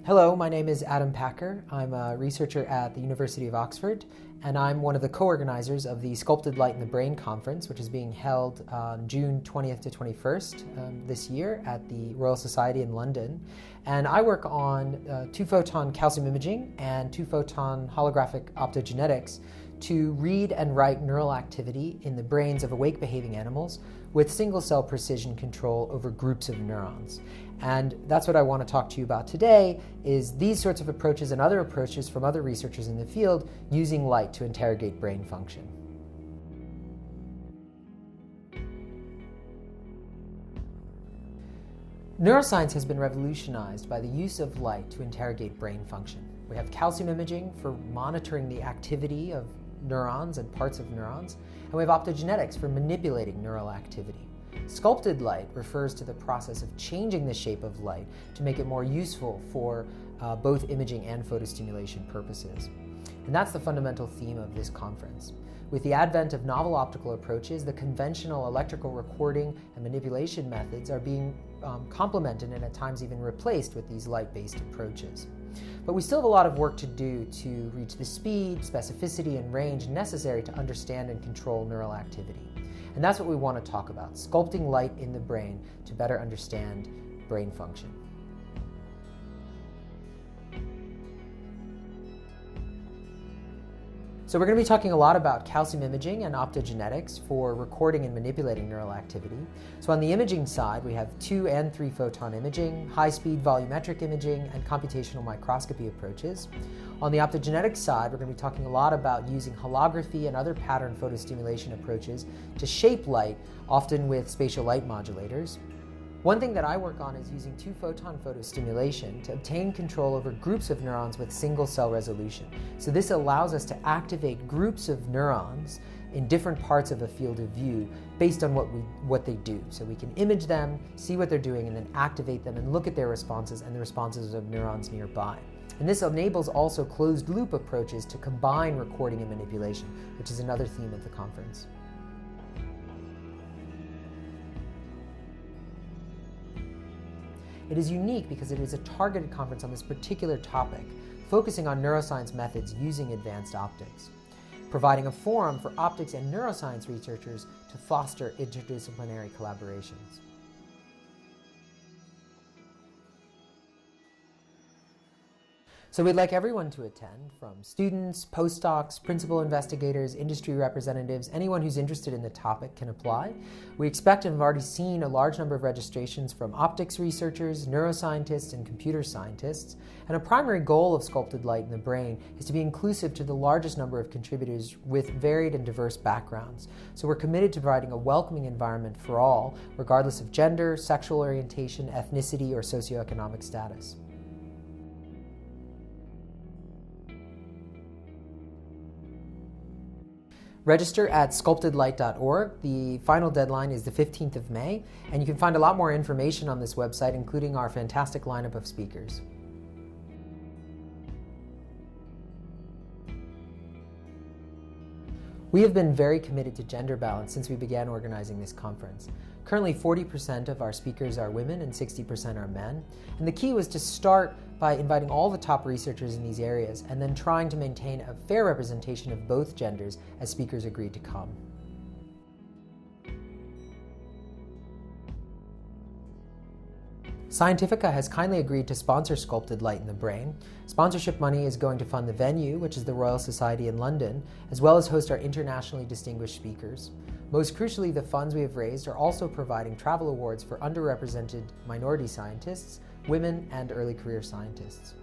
Hello, my name is Adam Packer. I'm a researcher at the University of Oxford, and I'm one of the co-organizers of the Sculpted Light in the Brain conference, which is being held on June 20th to 21st this year at the Royal Society in London. And I work on 2-photon calcium imaging and 2-photon holographic optogenetics to read and write neural activity in the brains of awake behaving animals with single-cell precision control over groups of neurons. And that's what I want to talk to you about today, is these sorts of approaches and other approaches from other researchers in the field using light to interrogate brain function. Neuroscience has been revolutionized by the use of light to interrogate brain function. We have calcium imaging for monitoring the activity of neurons and parts of neurons, and we have optogenetics for manipulating neural activity. Sculpted light refers to the process of changing the shape of light to make it more useful for both imaging and photostimulation purposes. And that's the fundamental theme of this conference. With the advent of novel optical approaches, the conventional electrical recording and manipulation methods are being complemented and at times even replaced with these light-based approaches. But we still have a lot of work to do to reach the speed, specificity, and range necessary to understand and control neural activity. And that's what we want to talk about, sculpting light in the brain to better understand brain function. So we're going to be talking a lot about calcium imaging and optogenetics for recording and manipulating neural activity. So on the imaging side, we have 2- and 3-photon imaging, high-speed volumetric imaging, and computational microscopy approaches. On the optogenetics side, we're going to be talking a lot about using holography and other pattern photostimulation approaches to shape light, often with spatial light modulators. One thing that I work on is using 2-photon photostimulation to obtain control over groups of neurons with single-cell resolution. So this allows us to activate groups of neurons in different parts of a field of view based on what they do. So we can image them, see what they're doing, and then activate them and look at their responses and the responses of neurons nearby. And this enables also closed-loop approaches to combine recording and manipulation, which is another theme of the conference. It is unique because it is a targeted conference on this particular topic, focusing on neuroscience methods using advanced optics, providing a forum for optics and neuroscience researchers to foster interdisciplinary collaborations. So we'd like everyone to attend, from students, postdocs, principal investigators, industry representatives. Anyone who's interested in the topic can apply. We expect and have already seen a large number of registrations from optics researchers, neuroscientists, and computer scientists. And a primary goal of Sculpted Light in the Brain is to be inclusive to the largest number of contributors with varied and diverse backgrounds. So we're committed to providing a welcoming environment for all, regardless of gender, sexual orientation, ethnicity, or socioeconomic status. Register at sculptedlight.org. The final deadline is the 15th of May, and you can find a lot more information on this website, including our fantastic lineup of speakers. We have been very committed to gender balance since we began organizing this conference. Currently, 40% of our speakers are women and 60% are men. And the key was to start by inviting all the top researchers in these areas and then trying to maintain a fair representation of both genders as speakers agreed to come. Scientifica has kindly agreed to sponsor Sculpted Light in the Brain. Sponsorship money is going to fund the venue, which is the Royal Society in London, as well as host our internationally distinguished speakers. Most crucially, the funds we have raised are also providing travel awards for underrepresented minority scientists, women, and early career scientists.